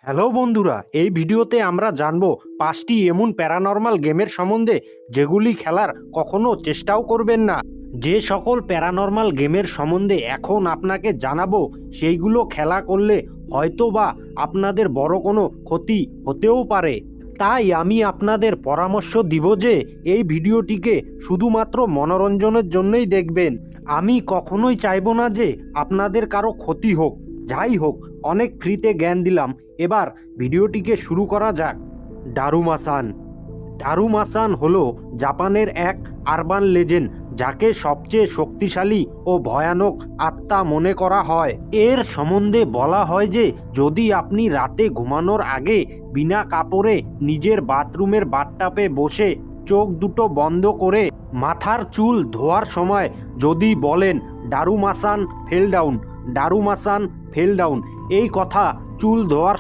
Hello বন্ধুরা, এই ভিডিওতে আমরা জানবো 5টি এমন প্যারানর্মাল গেমের সম্বন্ধে যেগুলি খেলার কখনো চেষ্টাও করবেন না। যে সকল প্যারানর্মাল গেমের সম্বন্ধে এখন আপনাকে জানাবো সেইগুলো খেলা করলে হয়তো বা আপনাদের বড় কোনো ক্ষতি হতেও পারে। তাই আমি আপনাদের পরামর্শ দিব যে এই ভিডিওটিকে শুধুমাত্র মনোরঞ্জনের জন্যই দেখবেন। আমি কখনোই চাইবো না যে আপনাদের কারো ক্ষতি হোক। যাই হোক, অনেক ফ্রিতে জ্ঞান দিলাম, এবার ভিডিওটিকে শুরু করা যাক। ডারুমাসান। ডারুমাসান হলো জাপানের এক আরবান লেজেন্ড, যাকে সবচেয়ে শক্তিশালী ও ভয়ানক আত্মা মনে করা হয়। এর সম্বন্ধে বলা হয় যে যদি আপনি রাতে ঘুমানোর আগে বিনা কাপড়ে নিজের বাথরুমের বাথটাবে বসে চোখ দুটো বন্ধ করে মাথার চুল ধোয়ার সময় যদি বলেন ডারুমাসান ফেল ডাউন, ডারুমাসান ফেল ডাউন, এই কথা চুল ধোয়ার